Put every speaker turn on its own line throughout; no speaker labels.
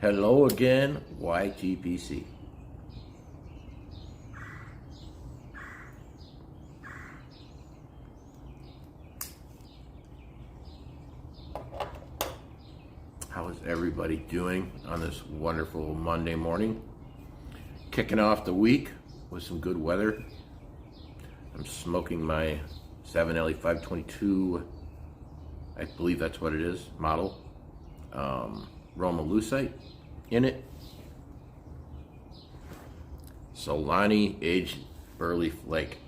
Hello again, YTPC. How is everybody doing on this wonderful Monday morning? Kicking off the week with some good weather. I'm smoking my Savinelli 522, I believe that's what it is, model. Roma Lucite in it. Solani aged burley flake.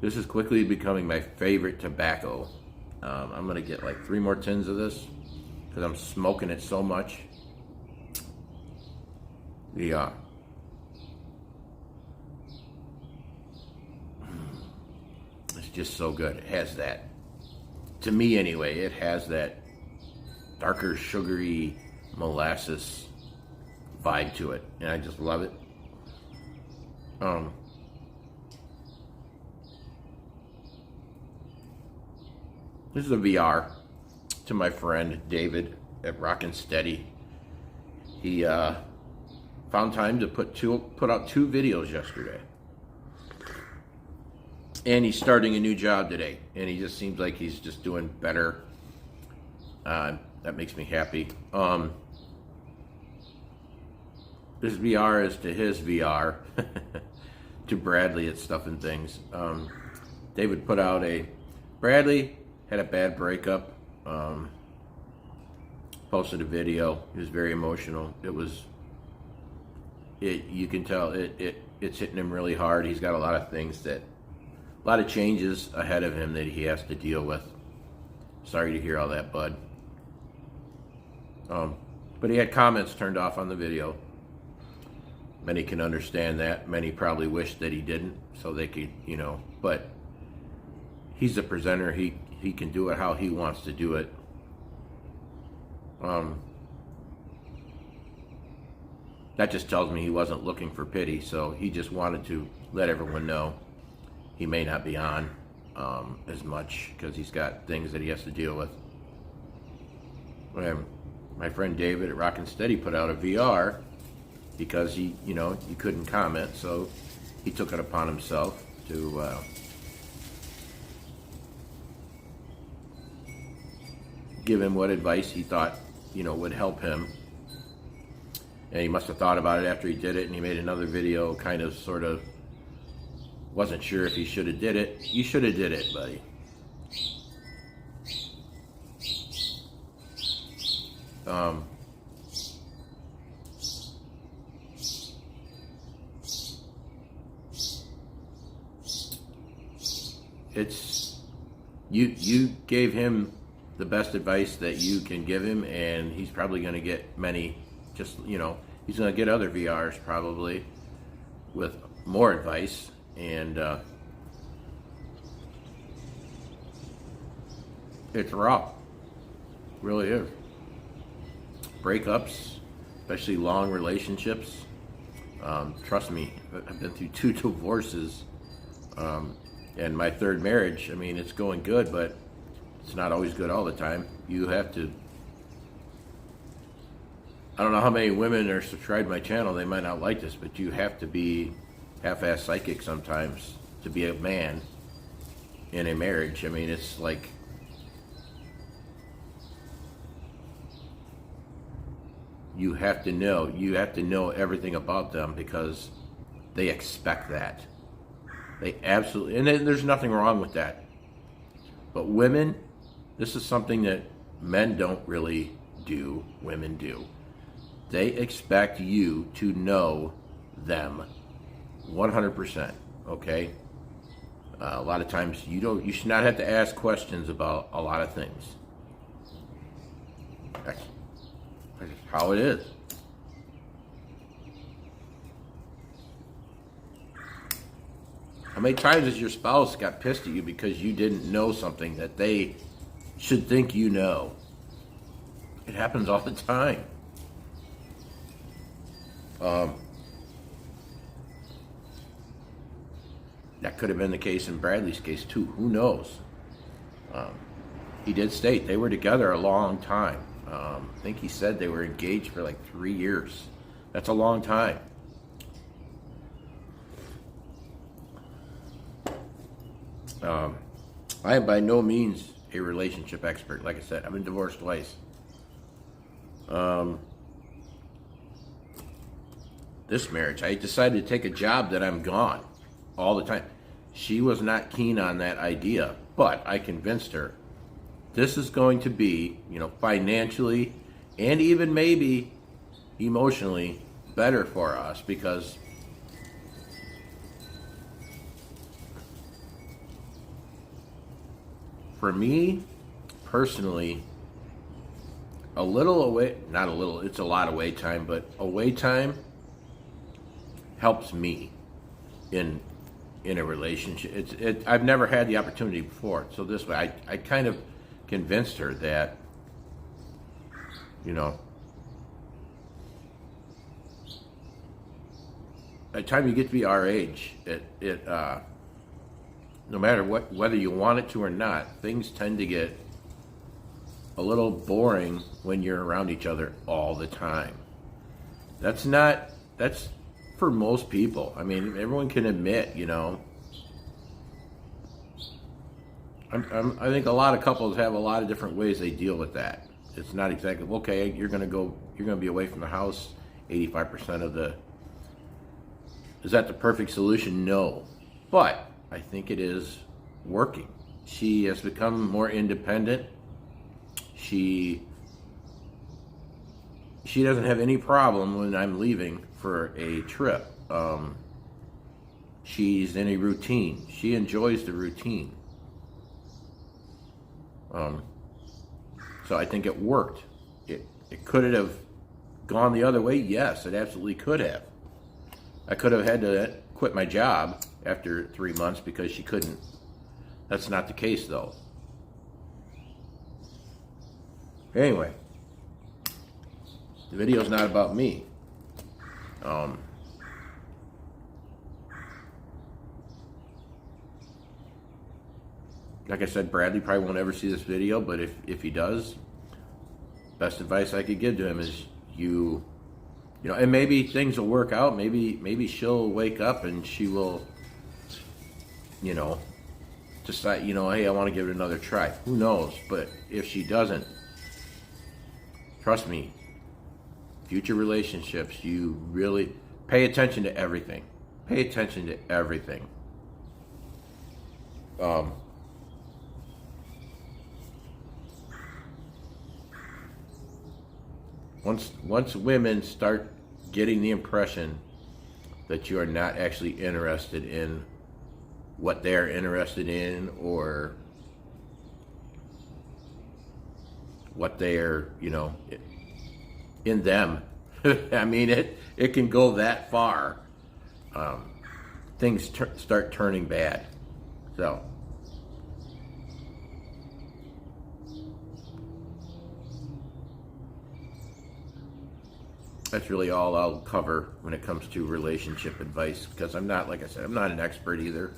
This is quickly becoming my favorite tobacco. I'm gonna get like 3 more tins of this because I'm smoking it so much. Yeah. It's just so good. It has that, to me anyway, it has that darker sugary molasses vibe to it, and I just love it. This is a VR to my friend David at Rockin' Steady. He found time to put out 2 videos yesterday. And he's starting a new job today, and he just seems like he's just doing better. That makes me happy. This VR is to his VR, to Bradley at Stuff and Things. David put out Bradley had a bad breakup, posted a video. He was very emotional. You can tell it's hitting him really hard. He's got a lot of changes ahead of him that he has to deal with. Sorry to hear all that, bud. But he had comments turned off on the video. Many can understand that. Many probably wish that he didn't, so they could, but he's a presenter. He can do it how he wants to do it. That just tells me he wasn't looking for pity, so he just wanted to let everyone know he may not be on as much because he's got things that he has to deal with. My friend David at Rockin' Steady put out a VR because he couldn't comment, so he took it upon himself to give him what advice he thought would help him. And he must have thought about it after he did it, and he made another video kind of sort of wasn't sure if he should have did it. You should have did it, buddy. You gave him the best advice that you can give him, and he's probably going to get many. He's going to get other VRs probably with more advice. And it's raw, really is. Breakups, especially long relationships. Trust me, I've been through 2 divorces, and my 3rd marriage. I mean, it's going good, but it's not always good all the time. You have to. I don't know how many women are subscribed to my channel. They might not like this, but you have to be half-ass psychic sometimes to be a man in a marriage. I mean, it's like you have to know everything about them because they expect that. They absolutely, and there's nothing wrong with that. But women, this is something that men don't really do, women do. They expect you to know them 100%, okay? A lot of times you should not have to ask questions about a lot of things. That's how it is. How many times has your spouse got pissed at you because you didn't know something that they should think you know? It happens all the time. That could have been the case in Bradley's case too. Who knows? He did state they were together a long time. I think he said they were engaged for like 3 years. That's a long time. I am by no means a relationship expert. Like I said, I've been divorced twice. This marriage, I decided to take a job that I'm gone all the time. She was not keen on that idea, but I convinced her this is going to be, financially and even maybe emotionally better for us, because for me personally, it's a lot of away time, but away time helps me in a relationship. I've never had the opportunity before, so this way I kind of convinced her that, by the time you get to be our age, no matter whether you want it to or not, things tend to get a little boring when you're around each other all the time. That's for most people. I mean, everyone can admit, I think a lot of couples have a lot of different ways they deal with that. It's not exactly, okay, you're going to be away from the house 85% of the. Is that the perfect solution? No. But I think it is working. She has become more independent. She doesn't have any problem when I'm leaving for a trip. She's in a routine. She enjoys the routine. So I think it worked. It could have gone the other way. Yes, it absolutely could have. I could have had to quit my job after 3 months because she couldn't. That's not the case, though. Anyway, the video's not about me. Like I said, Bradley probably won't ever see this video, but if he does, best advice I could give to him is and maybe things will work out. Maybe she'll wake up and she will, decide, hey, I want to give it another try. Who knows? But if she doesn't, trust me, future relationships, you really pay attention to everything. Pay attention to everything. Once women start getting the impression that you are not actually interested in what they're interested in, or what they're, in them. I mean, it can go that far. Things start turning bad. So that's really all I'll cover when it comes to relationship advice, because I'm not, like I said, I'm not an expert either.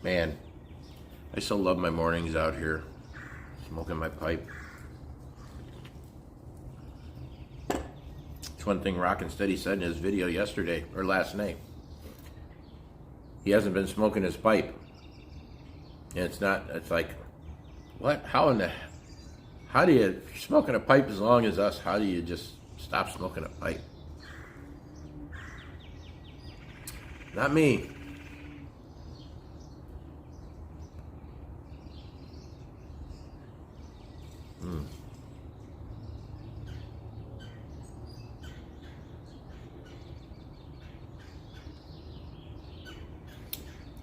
Man, I still love my mornings out here, smoking my pipe. It's one thing Rock and Steady said in his video yesterday, or last night. He hasn't been smoking his pipe. And it's like, what? How do you, if you're smoking a pipe as long as us, how do you just stop smoking a pipe? Not me.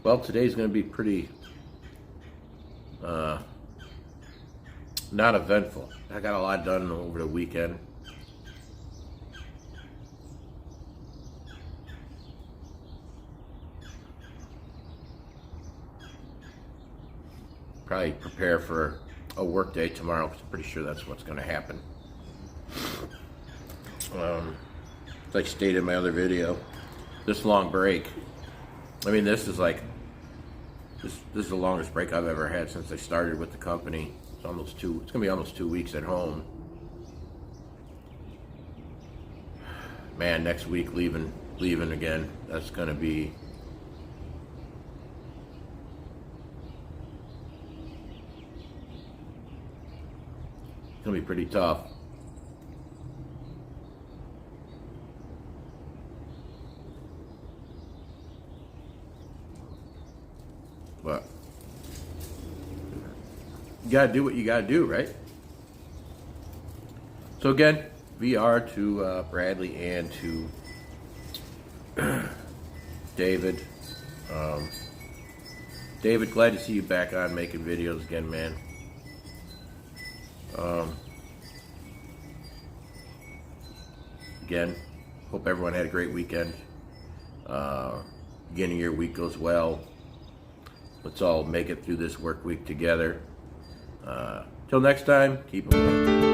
Well, today's going to be pretty not eventful. I got a lot done over the weekend. Probably prepare for a work day tomorrow, because I'm pretty sure that's what's going to happen. As I stated in my other video, this long break, I mean, this is like, this is the longest break I've ever had since I started with the company. It's almost it's going to be almost 2 weeks at home. Man, next week leaving again. That's going to be, it's going to be pretty tough. But you gotta do what you gotta do, right? So again, VR to Bradley and to David. David, glad to see you back on making videos again, man. Again, hope everyone had a great weekend. Beginning of your week goes well. Let's all make it through this work week together. Till next time, keep it moving.